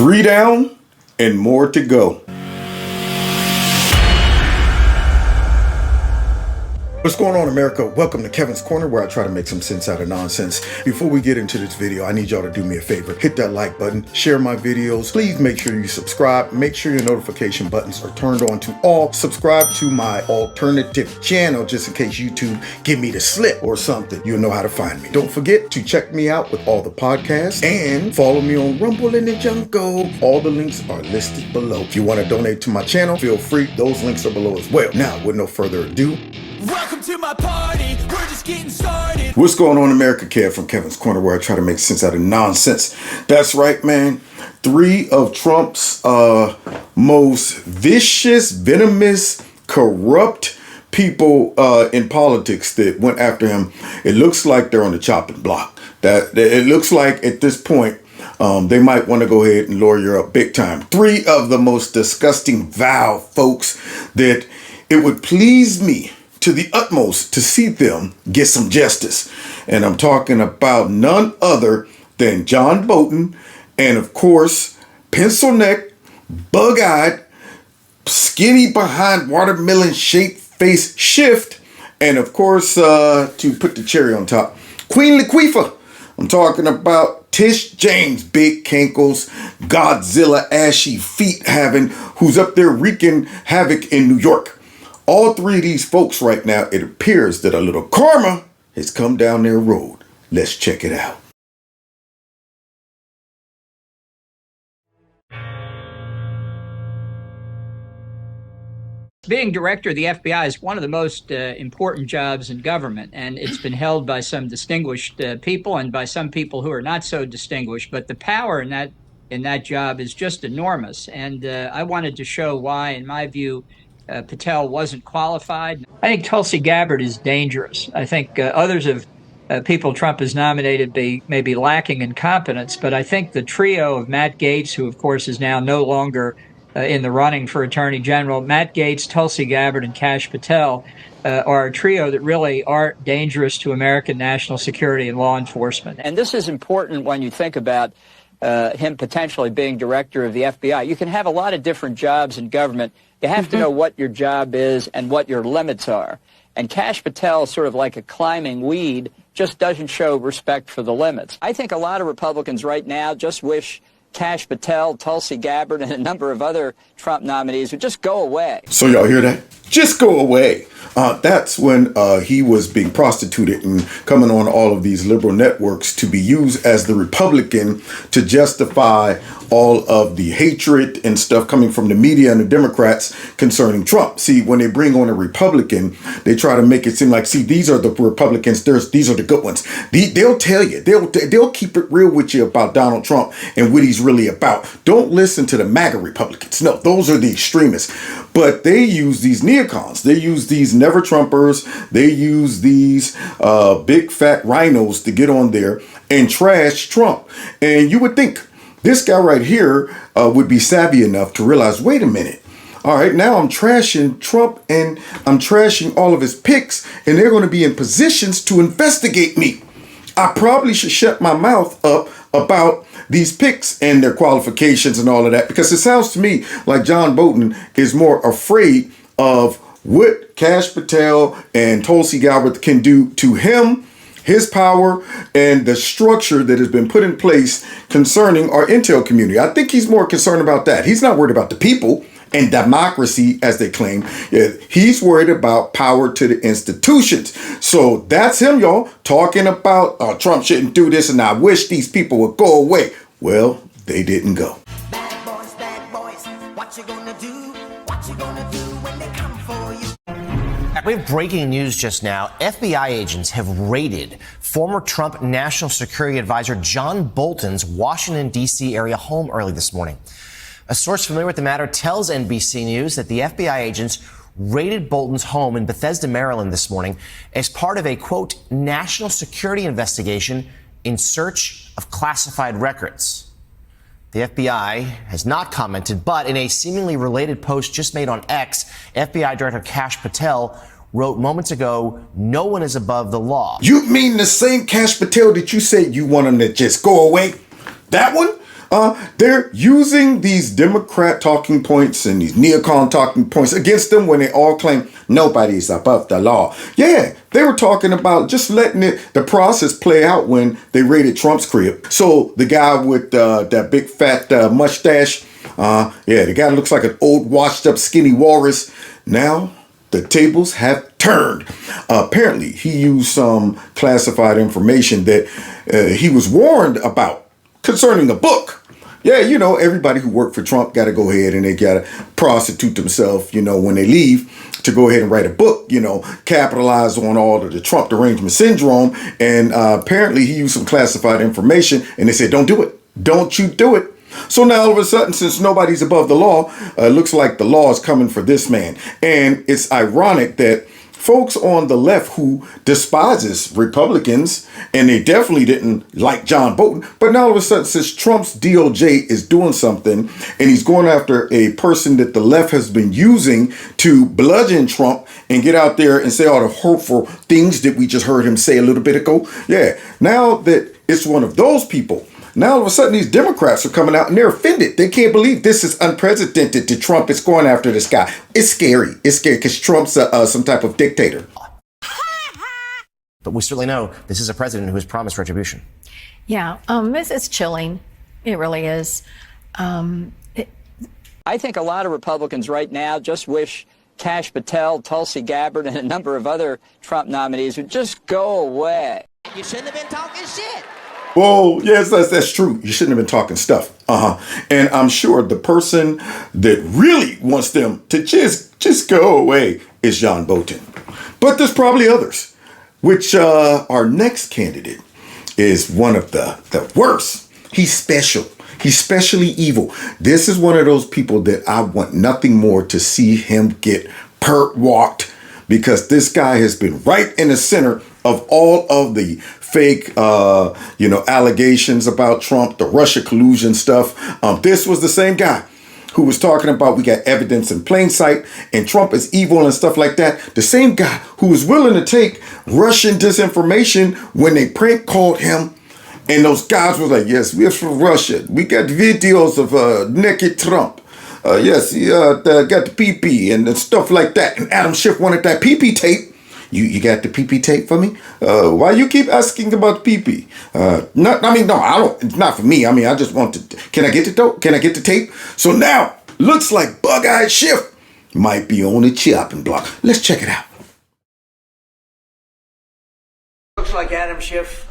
3 down and more to go. What's going on, America? Welcome to Kevin's Corner, where I try to make some sense out of nonsense. Before we get into this video, I need y'all to do me a favor. Hit that like button, share my videos. Please make sure you subscribe. Make sure your notification buttons are turned on to all. Subscribe to my alternative channel just in case YouTube give me the slip or something. You'll know how to find me. Don't forget to check me out with all the podcasts and follow me on Rumble and the Jungle. All the links are listed below. If you want to donate to my channel, feel free. Those links are below as well. Now, with no further ado, welcome to my party, we're just getting started. What's going on, America? Kev from Kevin's Corner, where I try to make sense out of nonsense. That's right, man. 3 of Trump's most vicious, venomous, corrupt people in politics that went after him. It looks like they're on the chopping block. It looks like at this point, they might want to go ahead and lawyer up big time. 3 of the most disgusting, vile folks that it would please me to the utmost to see them get some justice. And I'm talking about none other than John Bolton and, of course, pencil neck, bug-eyed, skinny behind watermelon shaped face Schiff, and of course, to put the cherry on top, Queen Latifah. I'm talking about Tish James, big cankles, Godzilla ashy feet having, who's up there wreaking havoc in New York. All 3 of these folks right now, it appears that a little karma has come down their road. Let's check it out. Being director of the FBI is one of the most important jobs in government, and it's been held by some distinguished people and by some people who are not so distinguished. But the power in that job is just enormous, and I wanted to show why, in my view, Patel wasn't qualified. I think Tulsi Gabbard is dangerous. I think others of people Trump has nominated may be lacking in competence, but I think the trio of Matt Gaetz, who of course is now no longer in the running for Attorney General, Matt Gaetz, Tulsi Gabbard, and Kash Patel are a trio that really are dangerous to American national security and law enforcement. And this is important when you think about him potentially being director of the FBI. You can have a lot of different jobs in government. You have to know what your job is and what your limits are. And Kash Patel is sort of like a climbing weed, just doesn't show respect for the limits. I think a lot of Republicans right now just wish Kash Patel, Tulsi Gabbard, and a number of other Trump nominees would just go away. So y'all hear that? Just go away. That's when he was being prostituted and coming on all of these liberal networks to be used as the Republican to justify all of the hatred and stuff coming from the media and the Democrats concerning Trump. See, when they bring on a Republican, they try to make it seem like, see, these are the Republicans. These are the good ones. They'll tell you. They'll keep it real with you about Donald Trump and what he's really about. Don't listen to the MAGA Republicans. No, those are the extremists. But they use these neocons. They use these never-Trumpers. They use these big fat rhinos to get on there and trash Trump. And you would think this guy right here would be savvy enough to realize, wait a minute. All right, now I'm trashing Trump and I'm trashing all of his picks, and they're going to be in positions to investigate me. I probably should shut my mouth up about these picks and their qualifications and all of that, because it sounds to me like John Bolton is more afraid of what Kash Patel and Tulsi Gabbard can do to him, his power, and the structure that has been put in place concerning our intel community. I think he's more concerned about that. He's not worried about the people and democracy, as they claim. He's worried about power to the institutions. So that's him, y'all, talking about Trump shouldn't do this and I wish these people would go away. Well, they didn't go. Bad boys, what you gonna do? What you gonna do when they come for you? We have breaking news just now. FBI agents have raided former Trump National Security Advisor John Bolton's Washington, D.C. area home early this morning. A source familiar with the matter tells NBC News that the FBI agents raided Bolton's home in Bethesda, Maryland this morning as part of a, quote, national security investigation in search of classified records. The FBI has not commented, but in a seemingly related post just made on X, FBI Director Kash Patel wrote moments ago, no one is above the law. You mean the same Kash Patel that you said you want him to just go away? That one? They're using these Democrat talking points and these neocon talking points against them when they all claim nobody's above the law. Yeah, they were talking about just letting the process play out when they raided Trump's crib. So the guy with that big fat mustache, the guy looks like an old washed up skinny walrus. Now the tables have turned. Apparently he used some classified information that he was warned about concerning a book. Yeah, you know, everybody who worked for Trump got to go ahead and they got to prostitute themselves, you know, when they leave to go ahead and write a book, you know, capitalize on all of the Trump derangement syndrome. And apparently he used some classified information and they said, don't do it. Don't you do it. So now all of a sudden, since nobody's above the law, it looks like the law is coming for this man. And it's ironic that folks on the left who despises Republicans, and they definitely didn't like John Bolton, but now all of a sudden, since Trump's DOJ is doing something and he's going after a person that the left has been using to bludgeon Trump and get out there and say all the hurtful things that we just heard him say a little bit ago. Yeah, now that it's one of those people, now all of a sudden these Democrats are coming out and they're offended. They can't believe this is unprecedented that Trump is going after this guy. It's scary. It's scary because Trump's some type of dictator. But we certainly know this is a president who has promised retribution. Yeah, this is chilling. It really is. I think a lot of Republicans right now just wish Kash Patel, Tulsi Gabbard, and a number of other Trump nominees would just go away. You shouldn't have been talking shit. Whoa, yes, that's true. You shouldn't have been talking stuff. And I'm sure the person that really wants them to just go away is John Bolton. But there's probably others, which our next candidate is one of the worst. He's special. He's specially evil. This is one of those people that I want nothing more to see him get walked, because this guy has been right in the center of all of the fake, allegations about Trump, the Russia collusion stuff. This was the same guy who was talking about we got evidence in plain sight and Trump is evil and stuff like that. The same guy who was willing to take Russian disinformation when they prank called him. And those guys were like, yes, we're from Russia. We got videos of naked Trump. Yes, he got the PP and stuff like that. And Adam Schiff wanted that PP tape. You got the PP tape for me? Why you keep asking about PP? No, I don't. It's not for me. I mean, I just want to. Can I get the dope? Can I get the tape? So now, looks like Bug-Eyed Schiff might be on the chopping block. Let's check it out. Looks like Adam Schiff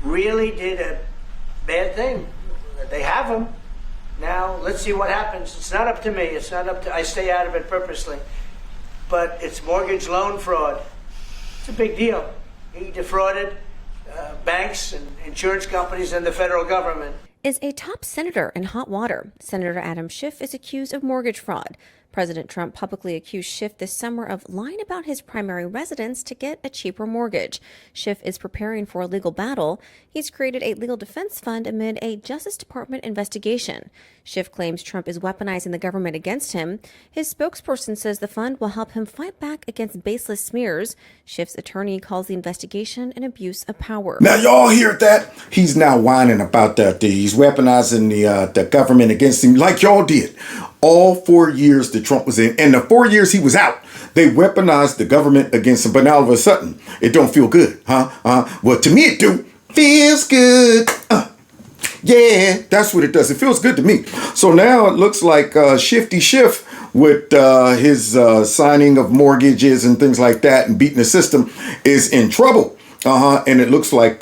really did a bad thing. They have him. Now, let's see what happens. It's not up to me. It's not up to. I stay out of it purposely. But it's mortgage loan fraud. It's a big deal. He defrauded banks and insurance companies and the federal government. Is a top senator in hot water. Senator Adam Schiff is accused of mortgage fraud. President Trump publicly accused Schiff this summer of lying about his primary residence to get a cheaper mortgage. Schiff is preparing for a legal battle. He's created a legal defense fund amid a Justice Department investigation. Schiff claims Trump is weaponizing the government against him. His spokesperson says the fund will help him fight back against baseless smears. Schiff's attorney calls the investigation an abuse of power. Now, y'all hear that? He's now whining about that. He's weaponizing the government against him like y'all did. All 4 years that Trump was in, and the 4 years he was out, they weaponized the government against him. But now all of a sudden, it don't feel good, huh? Well, to me it do. Feels good. Yeah, that's what it does. It feels good to me. So now it looks like Shifty Schiff with his signing of mortgages and things like that and beating the system is in trouble. And it looks like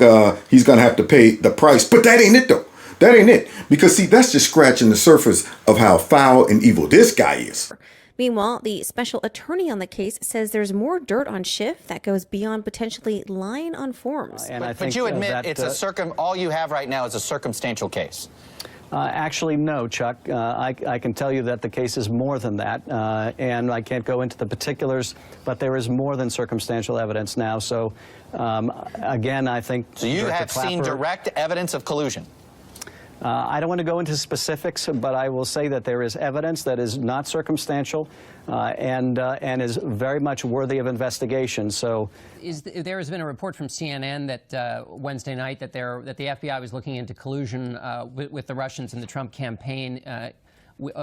he's going to have to pay the price. But that ain't it, though. That ain't it. Because, see, that's just scratching the surface of how foul and evil this guy is. Meanwhile, the special attorney on the case says there's more dirt on Schiff that goes beyond potentially lying on forms. But you admit it's all you have right now is a circumstantial case. Actually, no, Chuck. I can tell you that the case is more than that, and I can't go into the particulars, but there is more than circumstantial evidence now. So, again, I think... So you have seen direct evidence of collusion? I don't want to go into specifics, but I will say that there is evidence that is not circumstantial and is very much worthy of investigation. So, there has been a report from CNN that Wednesday night that the FBI was looking into collusion with the Russians in the Trump campaign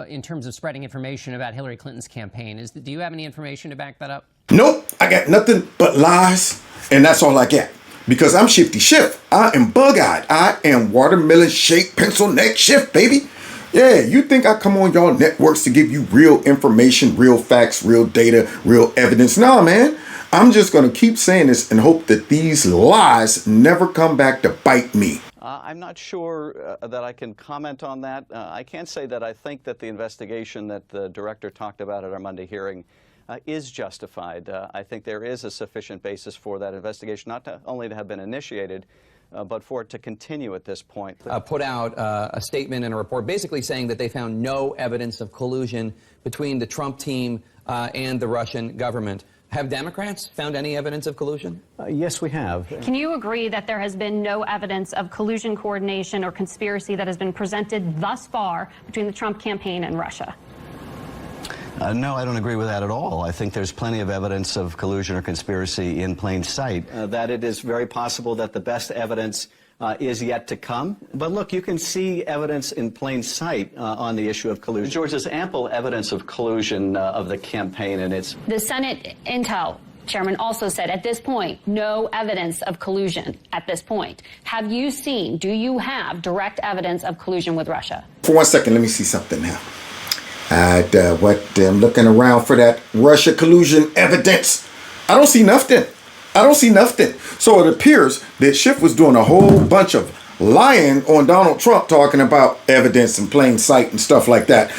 in terms of spreading information about Hillary Clinton's campaign. Do you have any information to back that up? Nope, I got nothing but lies, and that's all I got. Because I'm Shifty Schiff. I am bug-eyed. I am watermelon-shaped, pencil-neck Schiff, baby. Yeah, you think I come on y'all networks to give you real information, real facts, real data, real evidence? Nah, man. I'm just going to keep saying this and hope that these lies never come back to bite me. I'm not sure that I can comment on that. I can say that I think that the investigation that the director talked about at our Monday hearing is justified. I think there is a sufficient basis for that investigation, not only to have been initiated, but for it to continue at this point. Put out a statement and a report basically saying that they found no evidence of collusion between the Trump team and the Russian government. Have Democrats found any evidence of collusion? Yes, we have. Can you agree that there has been no evidence of collusion, coordination, or conspiracy that has been presented thus far between the Trump campaign and Russia? No, I don't agree with that at all. I think there's plenty of evidence of collusion or conspiracy in plain sight. That it is very possible that the best evidence is yet to come. But look, you can see evidence in plain sight on the issue of collusion. George, there's ample evidence of collusion of the campaign, and it's... The Senate Intel Chairman also said at this point, no evidence of collusion at this point. Have you seen, do you have direct evidence of collusion with Russia? For 1 second, let me see something now. I'm looking around for that Russia collusion evidence. I don't see nothing. So it appears that Schiff was doing a whole bunch of lying on Donald Trump, talking about evidence in plain sight and stuff like that.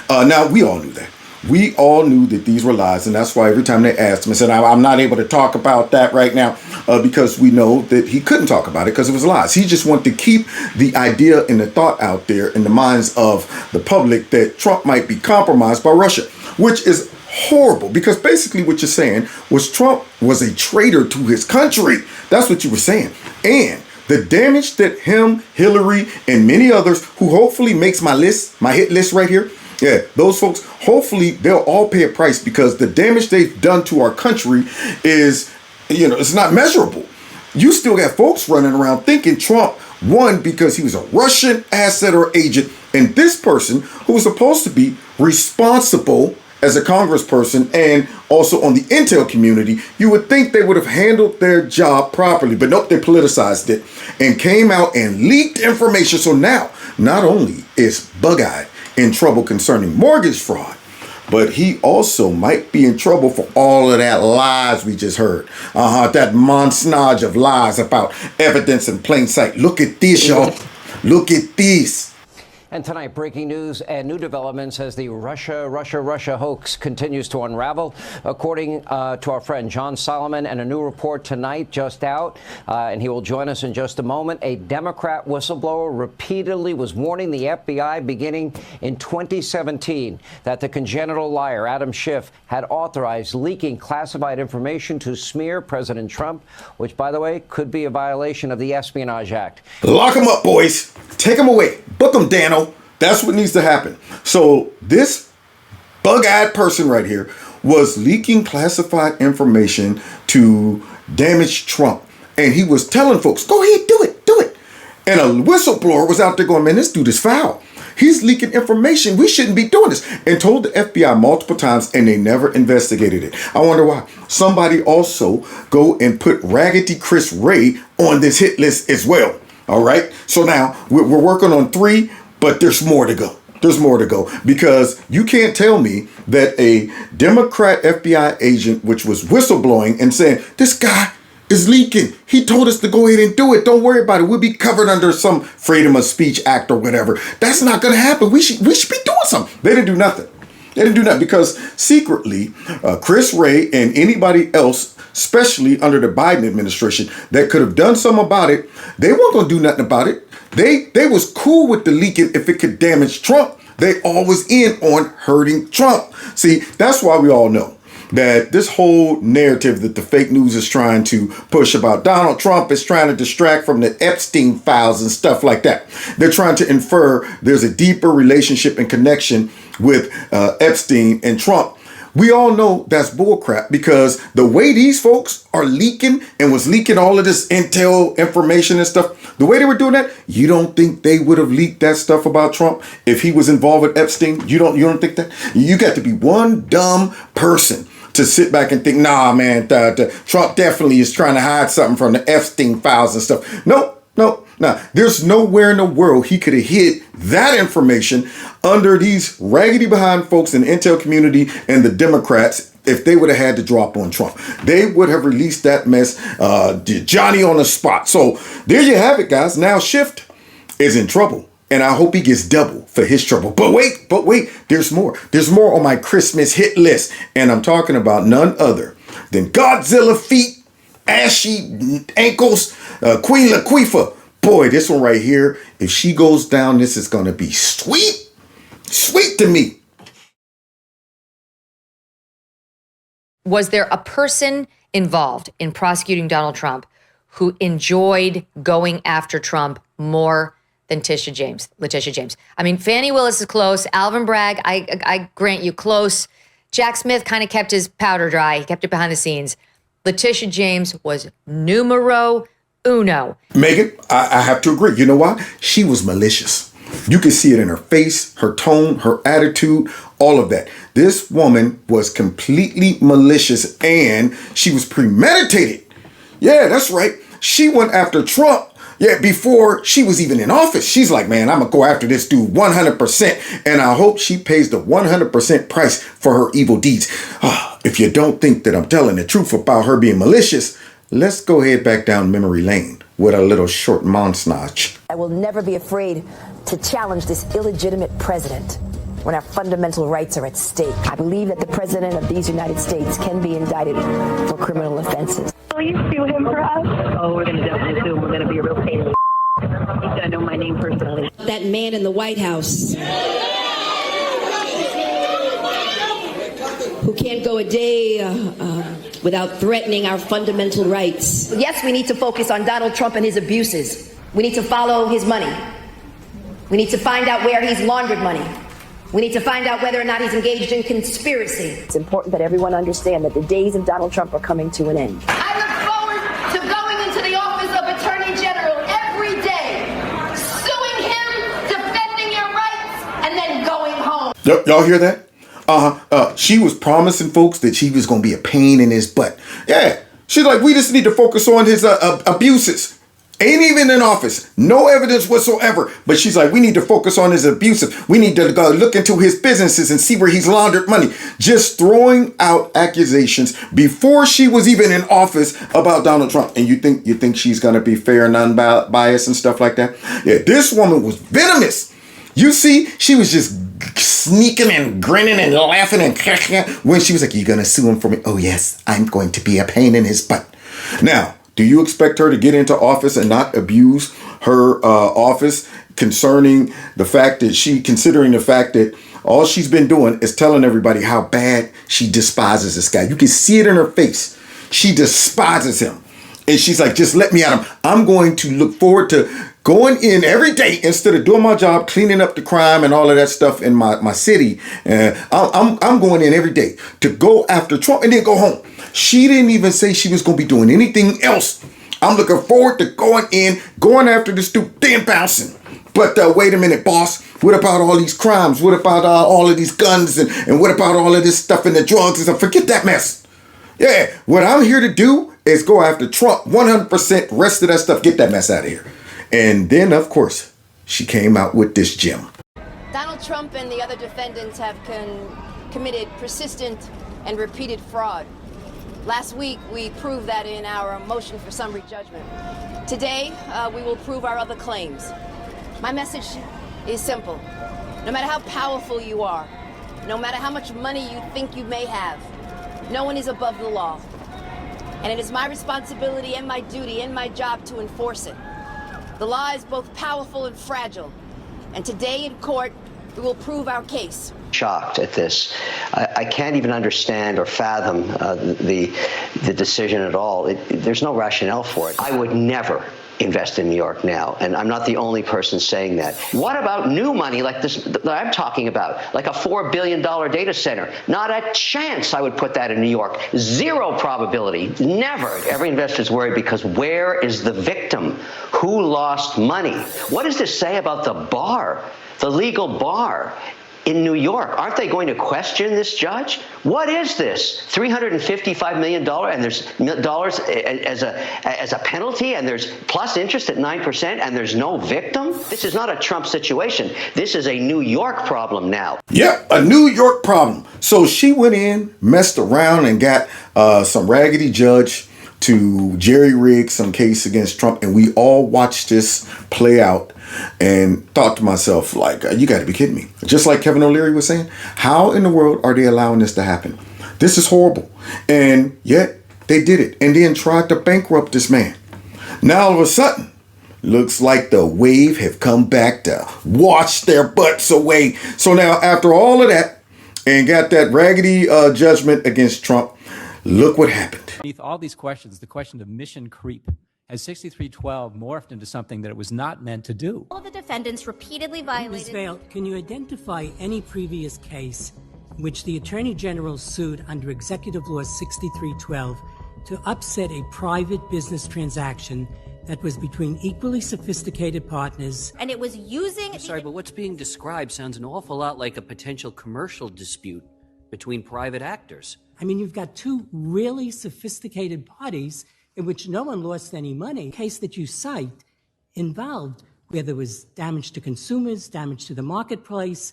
Now, we all knew that. We all knew that these were lies, and that's why every time they asked him, I said, I'm not able to talk about that right now because we know that he couldn't talk about it because it was lies. He just wanted to keep the idea and the thought out there in the minds of the public that Trump might be compromised by Russia, which is horrible because basically what you're saying was Trump was a traitor to his country. That's what you were saying. And the damage that him, Hillary, and many others who hopefully makes my list, my hit list right here, yeah, those folks, hopefully they'll all pay a price because the damage they've done to our country is, it's not measurable. You still got folks running around thinking Trump won because he was a Russian asset or agent. And this person who was supposed to be responsible as a congressperson and also on the intel community, you would think they would have handled their job properly. But nope, they politicized it and came out and leaked information. So now, not only is Bug-Eyed in trouble concerning mortgage fraud, but he also might be in trouble for all of that lies we just heard. That montage of lies about evidence in plain sight. Look at this, y'all. Look at this. And tonight, breaking news and new developments as the Russia hoax continues to unravel. According to our friend John Solomon, and a new report tonight just out, and he will join us in just a moment, a Democrat whistleblower repeatedly was warning the FBI beginning in 2017 that the congenital liar Adam Schiff had authorized leaking classified information to smear President Trump, which, by the way, could be a violation of the Espionage Act. Lock him up, boys. Take him away. Book him, Dano. That's what needs to happen. So this bug-eyed person right here was leaking classified information to damage Trump. And he was telling folks, go ahead, do it. And a whistleblower was out there going, man, this dude is foul. He's leaking information. We shouldn't be doing this. And told the FBI multiple times, and they never investigated it. I wonder why. Somebody also go and put Raggedy Chris Ray on this hit list as well. All right. So now we're working on 3, but there's more to go. There's more to go because you can't tell me that a Democrat FBI agent, which was whistleblowing and saying this guy is leaking. He told us to go ahead and do it. Don't worry about it. We'll be covered under some Freedom of Speech Act or whatever. That's not going to happen. We should be doing something. They didn't do nothing. They didn't do that because secretly, Chris Ray and anybody else, especially under the Biden administration, that could have done something about it, they weren't going to do nothing about it. They was cool with the leaking if it could damage Trump. They always in on hurting Trump. See, that's why we all know that this whole narrative that the fake news is trying to push about Donald Trump is trying to distract from the Epstein files and stuff like that. They're trying to infer there's a deeper relationship and connection with Epstein and Trump. We all know that's bullcrap, because the way these folks are leaking and was leaking all of this intel information and stuff, the way they were doing that, you don't think they would have leaked that stuff about Trump if he was involved with Epstein? You don't think that? You got to be one dumb person to sit back and think, nah, man, Trump definitely is trying to hide something from the Epstein files and stuff. No. There's nowhere in the world he could have hid that information under these raggedy behind folks in the intel community and the Democrats. If they would have had to drop on Trump, they would have released that mess, Johnny on the spot. So there you have it, guys. Now Schiff is in trouble, and I hope he gets double for his trouble. But wait, there's more. There's more on my Christmas hit list, and I'm talking about none other than Godzilla feet, ashy ankles, Queen Latifah. Boy, this one right here, if she goes down, this is going to be sweet to me. Was there a person involved in prosecuting Donald Trump who enjoyed going after Trump more than Letitia James? I mean, Fani Willis is close. Alvin Bragg, I grant you, close. Jack Smith kind of kept his powder dry. He kept it behind the scenes. Letitia James was numero uno. Megan, I have to agree. You know why? She was malicious. You can see it in her face, her tone, her attitude, all of that. This woman was completely malicious, and she was premeditated. Yeah, that's right. She went after Trump. Yeah, before she was even in office. She's like, man, I'm going to go after this dude 100%. And I hope she pays the 100% price for her evil deeds. If you don't think that I'm telling the truth about her being malicious, let's go ahead back down memory lane with a little short montage. I will never be afraid to challenge this illegitimate president when our fundamental rights are at stake. I believe that the president of these United States can be indicted for criminal offenses. Will you sue him for us? Oh, we're going to definitely sue him. We're going to be a real pain in the He's going to know my name personally. That man in the White House who can't go a day without threatening our fundamental rights. Yes, we need to focus on Donald Trump and his abuses. We need to follow his money. We need to find out where he's laundered money. We need to find out whether or not he's engaged in conspiracy. It's important that everyone understand that the days of Donald Trump are coming to an end. I look forward to going into the office of Attorney General every day, suing him, defending your rights, and then going home. Y'all hear that? She was promising folks that she was going to be a pain in his butt. Yeah, she's like, we just need to focus on his abuses. Ain't even in office. No evidence whatsoever. But she's like, we need to focus on his abuses. We need to go look into his businesses and see where he's laundered money. Just throwing out accusations before she was even in office about Donald Trump. And you think she's going to be fair and unbiased and stuff like that? Yeah, this woman was venomous. You see, she was just sneaking and grinning and laughing and when she was like, you going to sue him for me? Oh, yes, I'm going to be a pain in his butt. Now, do you expect her to get into office and not abuse her office considering the fact that all she's been doing is telling everybody how bad she despises this guy? You can see it in her face. She despises him. And she's like, just let me at him. I'm going to look forward to going in every day instead of doing my job, cleaning up the crime and all of that stuff in my city. I'm going in every day to go after Trump and then go home. She didn't even say she was going to be doing anything else. I'm looking forward to going after this dude, then bouncing. But wait a minute, boss. What about all these crimes? What about all of these guns? And what about all of this stuff and the drugs and stuff? Forget that mess. Yeah, what I'm here to do is go after Trump 100%. Rest of that stuff, get that mess out of here. And then, of course, she came out with this gem. Donald Trump and the other defendants have committed persistent and repeated fraud. Last week, we proved that in our motion for summary judgment. Today, we will prove our other claims. My message is simple. No matter how powerful you are, no matter how much money you think you may have, no one is above the law. And it is my responsibility and my duty and my job to enforce it. The law is both powerful and fragile. And today in court, We will prove our case. Shocked at this. I can't even understand or fathom the decision at all. There's no rationale for it. I would never invest in New York now, and I'm not the only person saying that. What about new money like this that I'm talking about, like a $4 billion data center? Not a chance I would put that in New York. Zero probability. Never. Every investor's worried because where is the victim? Who lost money? What does this say about the bar, the legal bar in New York? Aren't they going to question this judge? What is this? $355 million, and there's dollars as a penalty, and there's plus interest at 9%, and there's no victim? This is not a Trump situation. This is a New York problem now. Yep, a New York problem. So she went in, messed around, and got some raggedy judge to jerry-rig some case against Trump, and we all watched this play out and thought to myself, like, you got to be kidding me. Just like Kevin O'Leary was saying, how in the world are they allowing this to happen? This is horrible. And yet they did it and then tried to bankrupt this man. Now all of a sudden, looks like the wave have come back to wash their butts away. So now after all of that and got that raggedy judgment against Trump, look what happened. Beneath all these questions, the question of mission creep has 6312 morphed into something that it was not meant to do. All the defendants repeatedly violated. Ms. Vail, can you identify any previous case in which the Attorney General sued under Executive Law 6312 to upset a private business transaction that was between equally sophisticated partners? And it was using... I'm sorry, but what's being described sounds an awful lot like a potential commercial dispute between private actors. I mean, you've got two really sophisticated parties in which no one lost any money. The case that you cite involved where there was damage to consumers, damage to the marketplace.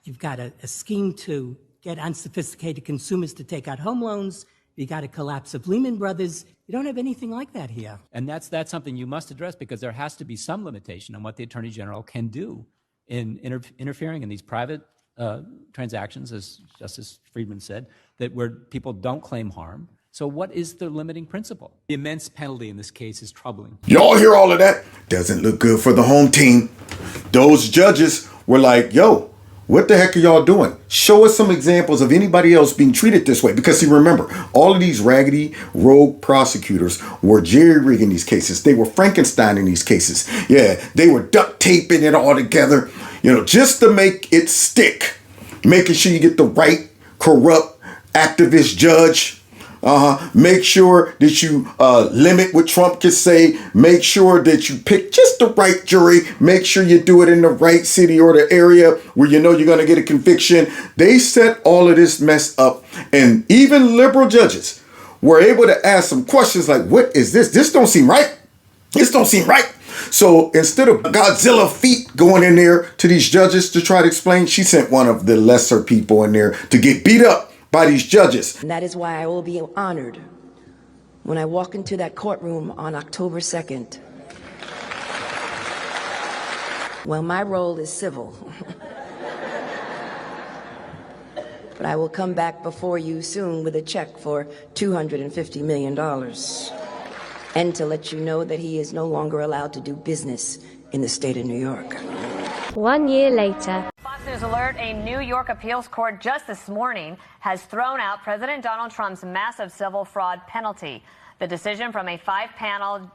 You've got a scheme to get unsophisticated consumers to take out home loans. You got a collapse of Lehman Brothers. You don't have anything like that here. And that's something you must address, because there has to be some limitation on what the Attorney General can do in interfering in these private transactions, as Justice Friedman said, that where people don't claim harm. So what is the limiting principle? The immense penalty in this case is troubling. Y'all hear all of that? Doesn't look good for the home team. Those judges were like, yo, what the heck are y'all doing? Show us some examples of anybody else being treated this way. Because see, remember, all of these raggedy rogue prosecutors were jerry-rigging these cases. They were Frankensteining these cases. Yeah, they were duct taping it all together, just to make it stick. Making sure you get the right corrupt activist judge. Make sure that you limit what Trump can say. Make sure that you pick just the right jury. Make sure you do it in the right city or the area where you know you're going to get a conviction. They set all of this mess up. And even liberal judges were able to ask some questions like, what is this? This don't seem right. This don't seem right. So instead of Godzilla feet going in there to these judges to try to explain, she sent one of the lesser people in there to get beat up by these judges. And that is why I will be honored when I walk into that courtroom on October 2nd. Well, my role is civil. But I will come back before you soon with a check for $250 million. And to let you know that he is no longer allowed to do business in the state of New York. 1 year later. Fox News Alert, a New York appeals court just this morning has thrown out President Donald Trump's massive civil fraud penalty. The decision from a 5-panel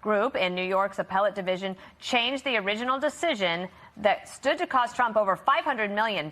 group in New York's Appellate Division changed the original decision that stood to cost Trump over $500 million.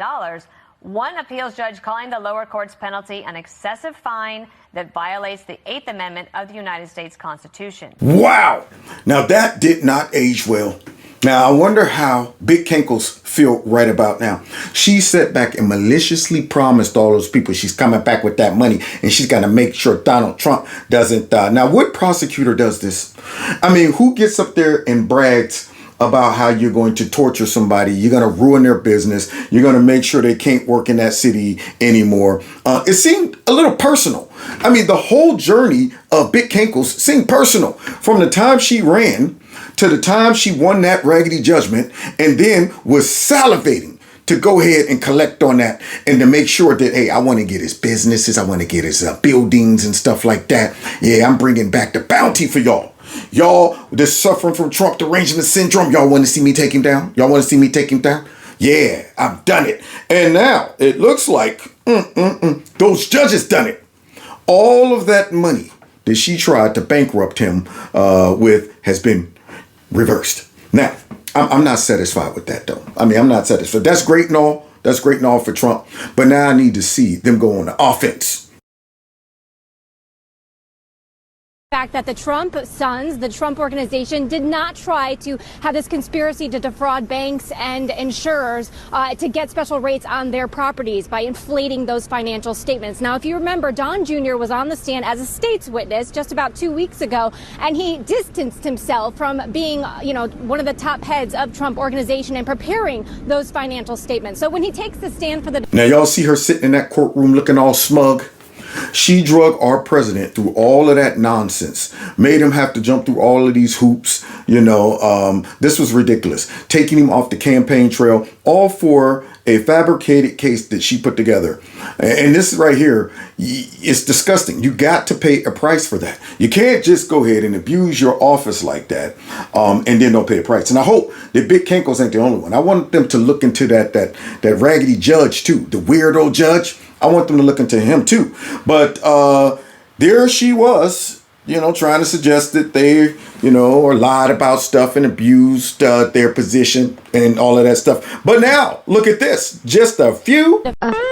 One appeals judge calling the lower court's penalty an excessive fine that violates the 8th Amendment of the United States Constitution. Wow! Now that did not age well. Now, I wonder how Big Kinkles feel right about now. She sat back and maliciously promised all those people she's coming back with that money, and she's got to make sure Donald Trump doesn't. Now, what prosecutor does this? I mean, who gets up there and brags about how you're going to torture somebody, you're going to ruin their business, you're going to make sure they can't work in that city anymore? It seemed a little personal. I mean, the whole journey of Big Kinkles seemed personal. From the time she ran to the time she won that raggedy judgment, and then was salivating to go ahead and collect on that and to make sure that, hey, I want to get his businesses, I want to get his buildings and stuff like that. Yeah, I'm bringing back the bounty for y'all. Y'all that's suffering from Trump derangement syndrome, y'all want to see me take him down? Y'all want to see me take him down? Yeah, I've done it. And now it looks like those judges done it. All of that money that she tried to bankrupt him with has been reversed. Now, I'm not satisfied with that, though. I mean, I'm not satisfied. That's great and all. That's great and all for Trump. But now I need to see them go on the offense. Fact that the Trump sons, the Trump organization, did not try to have this conspiracy to defraud banks and insurers to get special rates on their properties by inflating those financial statements. Now, if you remember, Don Jr. was on the stand as a state's witness just about 2 weeks ago, and he distanced himself from being, one of the top heads of Trump organization and preparing those financial statements. So when he takes the stand for the... Now, y'all see her sitting in that courtroom looking all smug? She drug our president through all of that nonsense, made him have to jump through all of these hoops. This was ridiculous. Taking him off the campaign trail, all for a fabricated case that she put together. And this right here, it's disgusting. You got to pay a price for that. You can't just go ahead and abuse your office like that and then don't pay a price. And I hope that Big Kenkos ain't the only one. I want them to look into that raggedy judge too, the weirdo judge. I want them to look into him too. But there she was, trying to suggest that they, or lied about stuff and abused their position and all of that stuff. But now, look at this. Just a few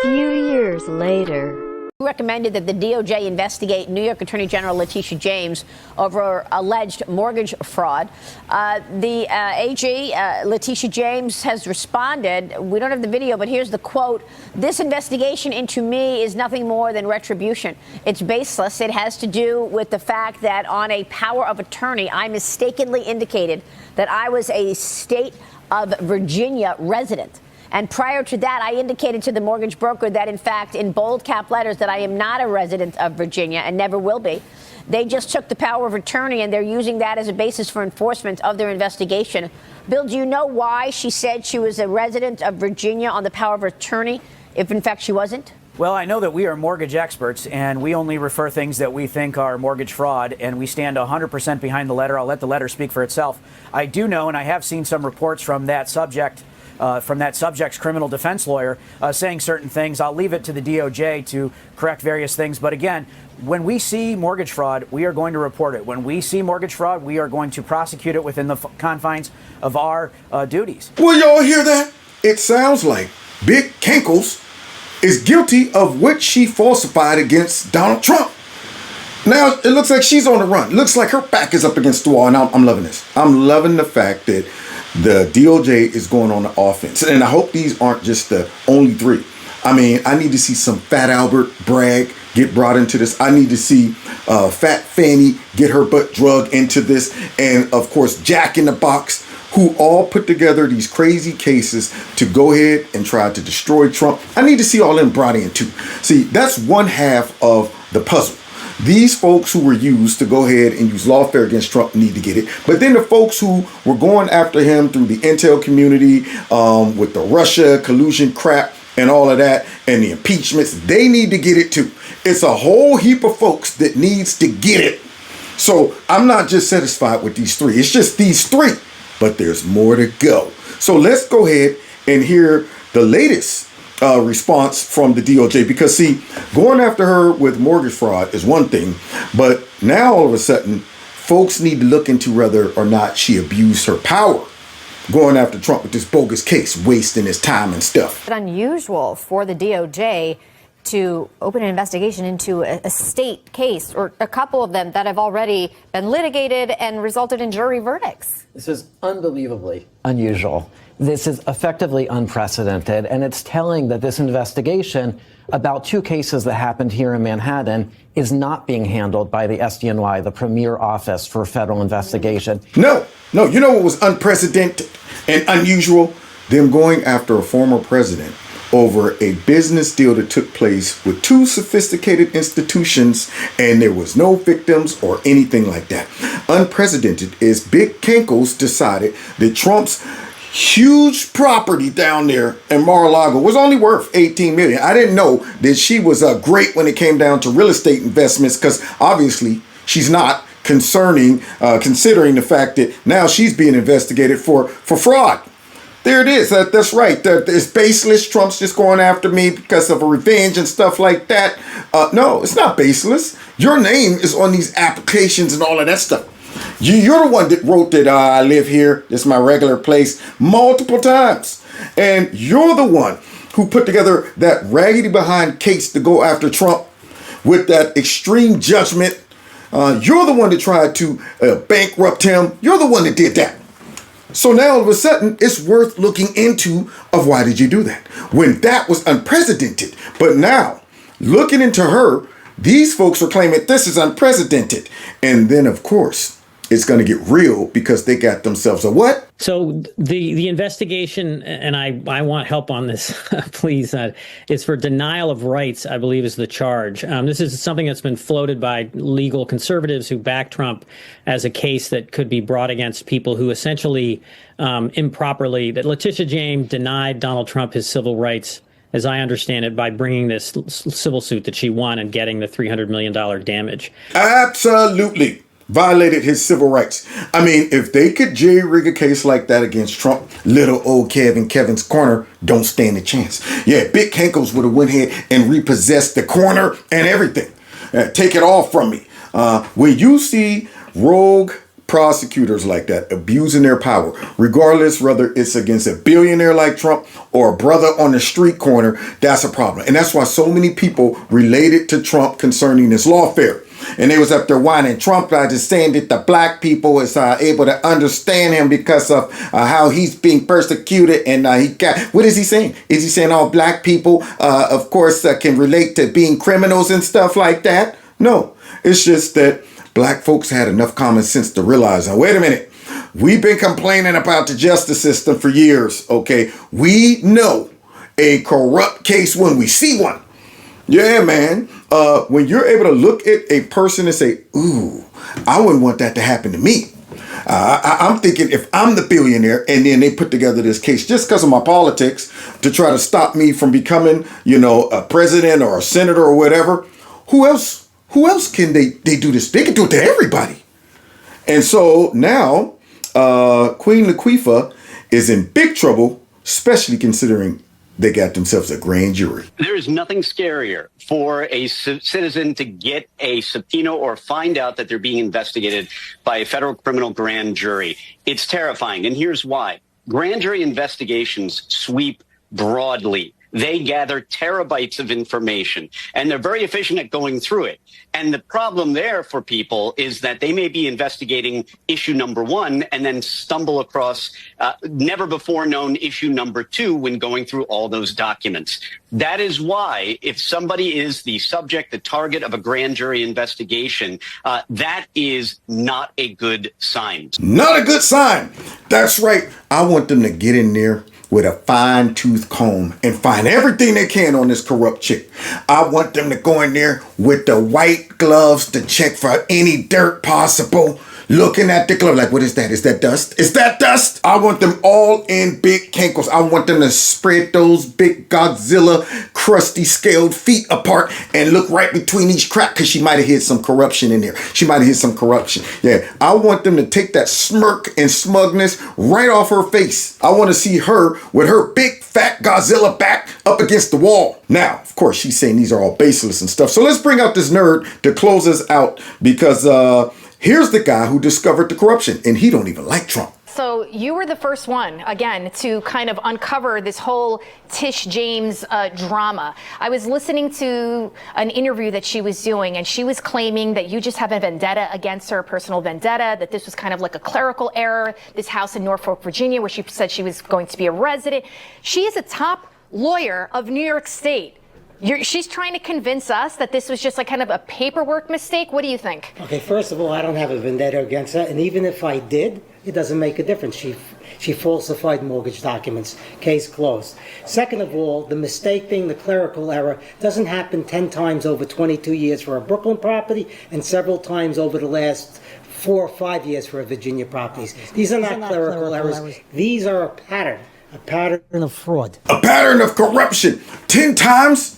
years later. Recommended that the DOJ investigate New York Attorney General Letitia James over alleged mortgage fraud. The AG, Letitia James, has responded. We don't have the video, but here's the quote. "This investigation into me is nothing more than retribution. It's baseless. It has to do with the fact that on a power of attorney, I mistakenly indicated that I was a state of Virginia resident. And prior to that, I indicated to the mortgage broker that, in fact, in bold cap letters, that I am not a resident of Virginia and never will be. They just took the power of attorney and they're using that as a basis for enforcement of their investigation." Bill, do you know why she said she was a resident of Virginia on the power of attorney, if in fact she wasn't? Well, I know that we are mortgage experts, and we only refer things that we think are mortgage fraud, and we stand 100% behind the letter. I'll let the letter speak for itself. I do know, and I have seen some reports from that subject, from that subject's criminal defense lawyer saying certain things. I'll leave it to the DOJ to correct various things. But again, when we see mortgage fraud, we are going to report it. When we see mortgage fraud, we are going to prosecute it within the confines of our duties. Will y'all hear that? It sounds like Big Kenkos is guilty of what she falsified against Donald Trump. Now, it looks like she's on the run. It looks like her back is up against the wall, and I'm loving this. I'm loving the fact that the DOJ is going on the offense. And I hope these aren't just the only three. I mean, I need to see some Fat Albert Bragg get brought into this. I need to see Fat Fanny get her butt drugged into this. And, of course, Jack in the Box, who all put together these crazy cases to go ahead and try to destroy Trump. I need to see all them brought in, too. See, that's one half of the puzzle. These folks who were used to go ahead and use lawfare against Trump need to get it. But then the folks who were going after him through the intel community with the Russia collusion crap and all of that and the impeachments, they need to get it too. It's a whole heap of folks that needs to get it. So I'm not just satisfied with these three. It's just these three, but there's more to go. So let's go ahead and hear the latest response from the DOJ, because see, going after her with mortgage fraud is one thing, but now all of a sudden folks need to look into whether or not she abused her power going after Trump with this bogus case, wasting his time and stuff. It's unusual for the DOJ to open an investigation into a state case, or a couple of them that have already been litigated and resulted in jury verdicts. This is unbelievably unusual. This is effectively unprecedented, and it's telling that this investigation about two cases that happened here in Manhattan is not being handled by the SDNY, the premier office for federal investigation. No, you know what was unprecedented and unusual? Them going after a former president over a business deal that took place with two sophisticated institutions, and there was no victims or anything like that. Unprecedented is Big Kenkos decided that Trump's huge property down there in Mar-a-Lago was only worth $18 million. I didn't know that she was great when it came down to real estate investments, because obviously she's not, considering the fact that now she's being investigated for fraud. There it is. That's right. It's baseless. Trump's just going after me because of a revenge and stuff like that. No, it's not baseless. Your name is on these applications and all of that stuff. You're the one that wrote that I live here. This is my regular place multiple times. And you're the one who put together that raggedy behind case to go after Trump with that extreme judgment. You're the one that tried to bankrupt him. You're the one that did that. So now all of a sudden, it's worth looking into of why did you do that? When that was unprecedented. But now, looking into her, these folks are claiming this is unprecedented. And then, of course, it's going to get real because they got themselves a what? So the investigation, and I want help on this, please, is for denial of rights, I believe is the charge. This is something that's been floated by legal conservatives who back Trump as a case that could be brought against people who essentially improperly, that Letitia James denied Donald Trump his civil rights, as I understand it, by bringing this civil suit that she won and getting the $300 million damage. Absolutely. Violated his civil rights. I mean, if they could jerry-rig a case like that against Trump, little old Kevin's corner don't stand a chance. Yeah, Big Cankles would have went ahead and repossessed the corner and everything. Take it all from me. When you see rogue prosecutors like that abusing their power, regardless whether it's against a billionaire like Trump or a brother on the street corner, that's a problem. And that's why so many people related to Trump concerning this lawfare. And they was up there whining. Trump just saying that the black people is able to understand him because of how he's being persecuted. And he got, what is he saying? Is he saying all black people, of course, can relate to being criminals and stuff like that? No, it's just that black folks had enough common sense to realize, now, wait a minute. We've been complaining about the justice system for years, okay? We know a corrupt case when we see one. Yeah, man. When you're able to look at a person and say, ooh, I wouldn't want that to happen to me. I'm thinking if I'm the billionaire and then they put together this case just because of my politics to try to stop me from becoming, a president or a senator or whatever, who else can they do this? They can do it to everybody. And so now Queen Latifah is in big trouble, especially considering they got themselves a grand jury. There is nothing scarier for a citizen to get a subpoena or find out that they're being investigated by a federal criminal grand jury. It's terrifying. And here's why. Grand jury investigations sweep broadly. They gather terabytes of information, and they're very efficient at going through it. And the problem there for people is that they may be investigating issue number one and then stumble across never before known issue number two when going through all those documents. That is why if somebody is the subject, the target of a grand jury investigation, that is not a good sign. Not a good sign. That's right. I want them to get in there with a fine-tooth comb and find everything they can on this corrupt chick. I want them to go in there with the white gloves to check for any dirt possible. Looking at the glove like, what is that? Is that dust? Is that dust? I want them all in big cankles. I want them to spread those big Godzilla crusty scaled feet apart and look right between each crack because she might have hid some corruption in there. She might have hid some corruption. Yeah, I want them to take that smirk and smugness right off her face. I want to see her with her big fat Godzilla back up against the wall. Now, of course, she's saying these are all baseless and stuff. So let's bring out this nerd to close us out because here's the guy who discovered the corruption, and he don't even like Trump. So you were the first one, again, to kind of uncover this whole Tish James drama. I was listening to an interview that she was doing, and she was claiming that you just have a vendetta against her, a personal vendetta, that this was kind of like a clerical error, this house in Norfolk, Virginia, where she said she was going to be a resident. She is a top lawyer of New York State. She's trying to convince us that this was just like kind of a paperwork mistake. What do you think? Okay, first of all, I don't have a vendetta against her, and even if I did, it doesn't make a difference. She falsified mortgage documents. Case closed. Second of all, the mistake thing, the clerical error, doesn't happen 10 times over 22 years for a Brooklyn property and several times over the last 4 or 5 years for a Virginia properties. These are not clerical errors. These are a pattern of fraud. A pattern of corruption. 10 times?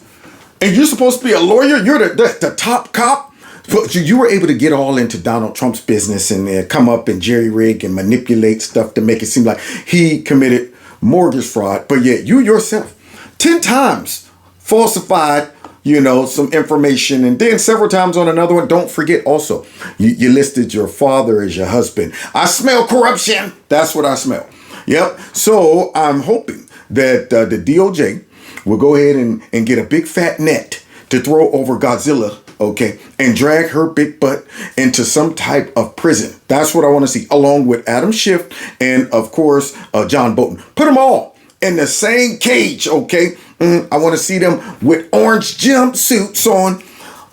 And you're supposed to be a lawyer? You're the top cop? But you were able to get all into Donald Trump's business and come up and jerry-rig and manipulate stuff to make it seem like he committed mortgage fraud, but yet you yourself 10 times falsified, some information, and then several times on another one. Don't forget also, you listed your father as your husband. I smell corruption. That's what I smell. Yep. So I'm hoping that the DOJ will go ahead and get a big fat net to throw over Godzilla, okay, and drag her big butt into some type of prison. That's what I want to see, along with Adam Schiff and, of course, John Bolton. Put them all in the same cage, okay? I want to see them with orange jumpsuits on.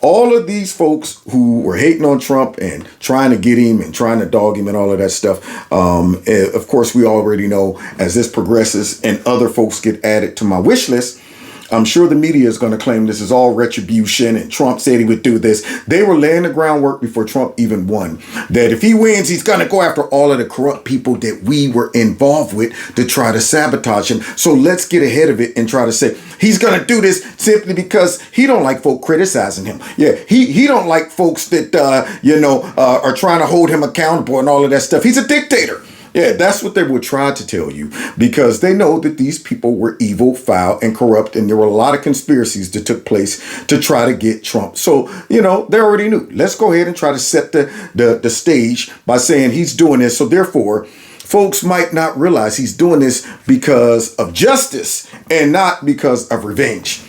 All of these folks who were hating on Trump and trying to get him and trying to dog him and all of that stuff. Of course, we already know as this progresses and other folks get added to my wish list, I'm sure the media is going to claim this is all retribution and Trump said he would do this. They were laying the groundwork before Trump even won, that if he wins, he's going to go after all of the corrupt people that we were involved with to try to sabotage him. So let's get ahead of it and try to say he's going to do this simply because he don't like folk criticizing him. Yeah, he don't like folks that, are trying to hold him accountable and all of that stuff. He's a dictator. Yeah, that's what they would try to tell you, because they know that these people were evil, foul, and corrupt, and there were a lot of conspiracies that took place to try to get Trump. So, they already knew. Let's go ahead and try to set the stage by saying he's doing this. So therefore, folks might not realize he's doing this because of justice and not because of revenge.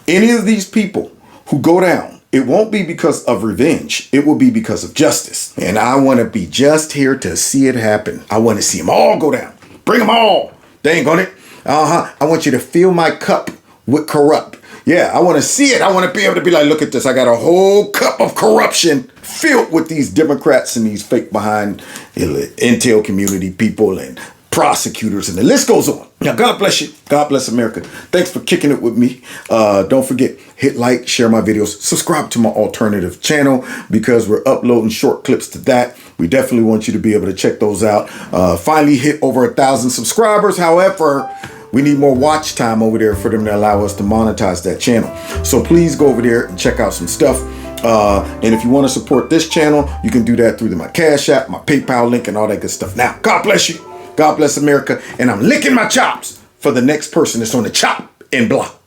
Any of these people who go down, it won't be because of revenge. It will be because of justice. And I want to be just here to see it happen. I want to see them all go down. Bring them all. Dang on it. I want you to fill my cup with corrupt. Yeah, I want to see it. I want to be able to be like, look at this. I got a whole cup of corruption filled with these Democrats and these fake behind intel community people and prosecutors, and the list goes on. Now, God bless you. God bless America. Thanks for kicking it with me. Don't forget, hit like, share my videos, subscribe to my alternative channel because we're uploading short clips to that. We definitely want you to be able to check those out. Finally hit over 1,000 subscribers. However, we need more watch time over there for them to allow us to monetize that channel. So please go over there and check out some stuff. And if you want to support this channel, you can do that through my Cash App, my PayPal link, and all that good stuff. Now, God bless you. God bless America. And I'm licking my chops for the next person that's on the chop and block.